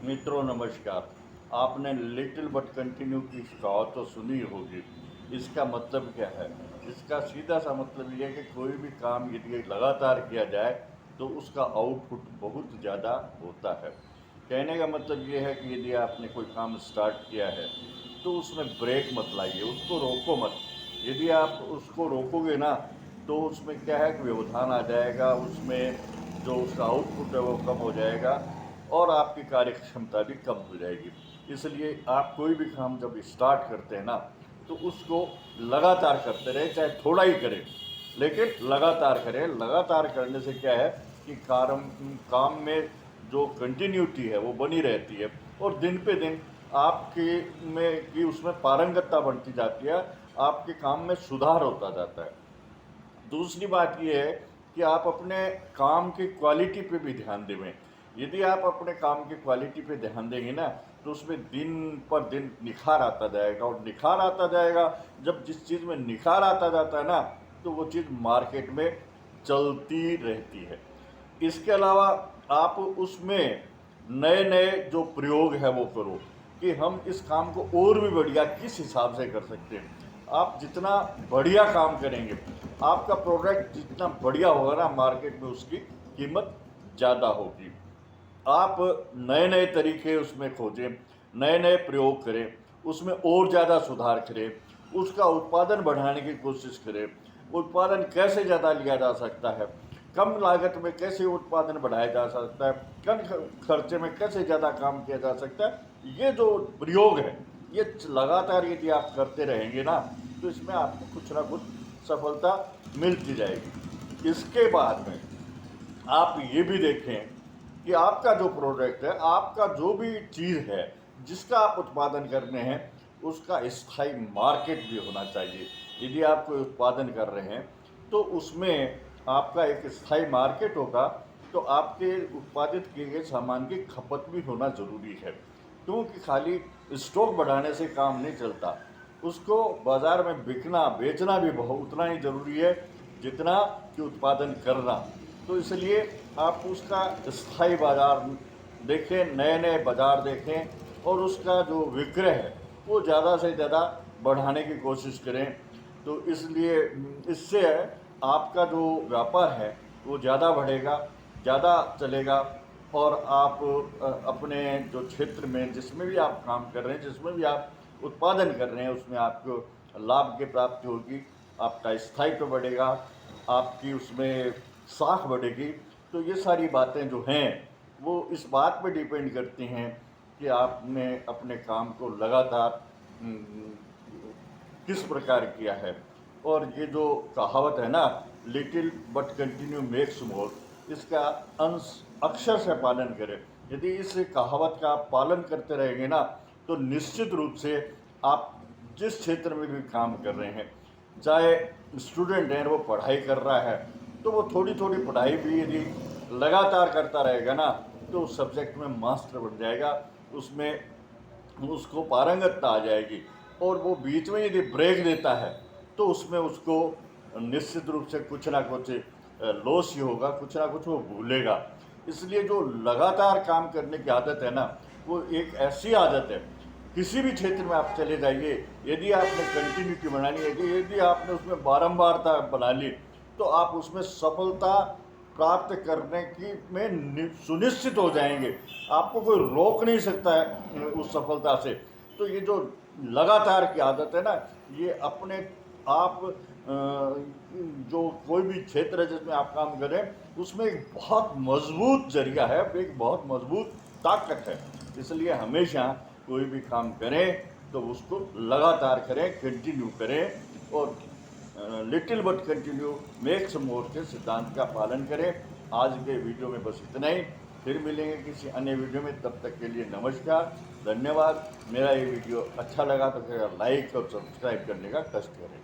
मित्रों नमस्कार। आपने लिटिल बट कंटिन्यू की कहावत तो सुनी होगी। इसका मतलब क्या है? इसका सीधा सा मतलब ये है कि कोई भी काम यदि लगातार किया जाए तो उसका आउटपुट बहुत ज़्यादा होता है। कहने का मतलब ये है कि यदि आपने कोई काम स्टार्ट किया है तो उसमें ब्रेक मत लाइए, उसको रोको मत। यदि आप उसको रोकोगे ना तो उसमें क्या है कि व्यवधान आ जाएगा, उसमें जो उसका आउटपुट है वो कम हो जाएगा और आपकी कार्य क्षमता भी कम हो जाएगी। इसलिए आप कोई भी काम जब स्टार्ट करते हैं ना तो उसको लगातार करते रहें, चाहे थोड़ा ही करें लेकिन लगातार करें। लगातार करने से क्या है कि काम में जो कंटिन्यूटी है वो बनी रहती है और दिन पे दिन आपकी में की उसमें पारंगतता बढ़ती जाती है, आपके काम में सुधार होता जाता है। दूसरी बात ये है कि आप अपने काम की क्वालिटी पे भी ध्यान देवें। यदि आप अपने काम की क्वालिटी पे ध्यान देंगे ना तो उसमें दिन पर दिन निखार आता जाएगा और निखार आता जाएगा। जब जिस चीज़ में निखार आता जाता है ना तो वो चीज़ मार्केट में चलती रहती है। इसके अलावा आप उसमें नए नए जो प्रयोग है वो करो कि हम इस काम को और भी बढ़िया किस हिसाब से कर सकते हैं। आप जितना बढ़िया काम करेंगे, आपका प्रोडक्ट जितना बढ़िया होगा ना मार्केट में उसकी कीमत ज़्यादा होगी। आप नए नए तरीके उसमें खोजें, नए नए प्रयोग करें, उसमें और ज़्यादा सुधार करें, उसका उत्पादन बढ़ाने की कोशिश करें। उत्पादन कैसे ज़्यादा लिया जा सकता है, कम लागत में कैसे उत्पादन बढ़ाया जा सकता है, कम खर्चे में कैसे ज़्यादा काम किया जा सकता है, ये जो प्रयोग है ये लगातार यदि आप करते रहेंगे ना तो इसमें आपको कुछ ना कुछ सफलता मिलती जाएगी। इसके बाद में आप ये भी देखें कि आपका जो प्रोडक्ट है, आपका जो भी चीज़ है जिसका आप उत्पादन करने हैं उसका स्थायी मार्केट भी होना चाहिए। यदि आप कोई उत्पादन कर रहे हैं तो उसमें आपका एक स्थायी मार्केट होगा तो आपके उत्पादित किए गए सामान की खपत भी होना ज़रूरी है, क्योंकि खाली स्टॉक बढ़ाने से काम नहीं चलता। उसको बाज़ार में बिकना बेचना भी बहुत उतना ही ज़रूरी है जितना कि उत्पादन करना। तो इसलिए आप उसका स्थायी बाज़ार देखें, नए नए बाज़ार देखें और उसका जो विक्रय है वो ज़्यादा से ज़्यादा बढ़ाने की कोशिश करें। तो इसलिए इससे आपका जो व्यापार है वो ज़्यादा बढ़ेगा, ज़्यादा चलेगा और आप अपने जो क्षेत्र में जिसमें भी आप काम कर रहे हैं, जिसमें भी आप उत्पादन कर रहे हैं उसमें आपको लाभ की प्राप्ति होगी, आपका स्थायित्व बढ़ेगा, आपकी उसमें साख बढ़ेगी। तो ये सारी बातें जो हैं वो इस बात पे डिपेंड करती हैं कि आपने अपने काम को लगातार किस प्रकार किया है। और ये जो कहावत है ना, little but continue makes more, इसका अंश अक्षर से पालन करें। यदि इस कहावत का आप पालन करते रहेंगे ना तो निश्चित रूप से आप जिस क्षेत्र में भी काम कर रहे हैं, चाहे स्टूडेंट है वो पढ़ाई कर रहा है तो वो थोड़ी थोड़ी पढ़ाई भी यदि लगातार करता रहेगा ना तो उस सब्जेक्ट में मास्टर बन जाएगा, उसमें उसको पारंगतता आ जाएगी। और वो बीच में यदि ब्रेक देता है तो उसमें उसको निश्चित रूप से कुछ ना कुछ लॉस ही होगा, कुछ ना कुछ वो भूलेगा। इसलिए जो लगातार काम करने की आदत है ना वो एक ऐसी आदत है, किसी भी क्षेत्र में आप चले जाइए, यदि आपने कंटिन्यूटी बनानी है, यदि आपने उसमें बारंबारता बना ली तो आप उसमें सफलता प्राप्त करने की में सुनिश्चित हो जाएंगे। आपको कोई रोक नहीं सकता है उस सफलता से। तो ये जो लगातार की आदत है ना, ये अपने आप जो कोई भी क्षेत्र है जिसमें आप काम करें उसमें एक बहुत मजबूत जरिया है, एक बहुत मजबूत ताकत है। इसलिए हमेशा कोई भी काम करें तो उसको लगातार करें, कंटिन्यू करें और little but continue makes more के सिद्धांत का पालन करें। आज के वीडियो में बस इतना ही, फिर मिलेंगे किसी अन्य वीडियो में, तब तक के लिए नमस्कार, धन्यवाद। मेरा ये वीडियो अच्छा लगा तो लाइक और सब्सक्राइब करने का कष्ट करें।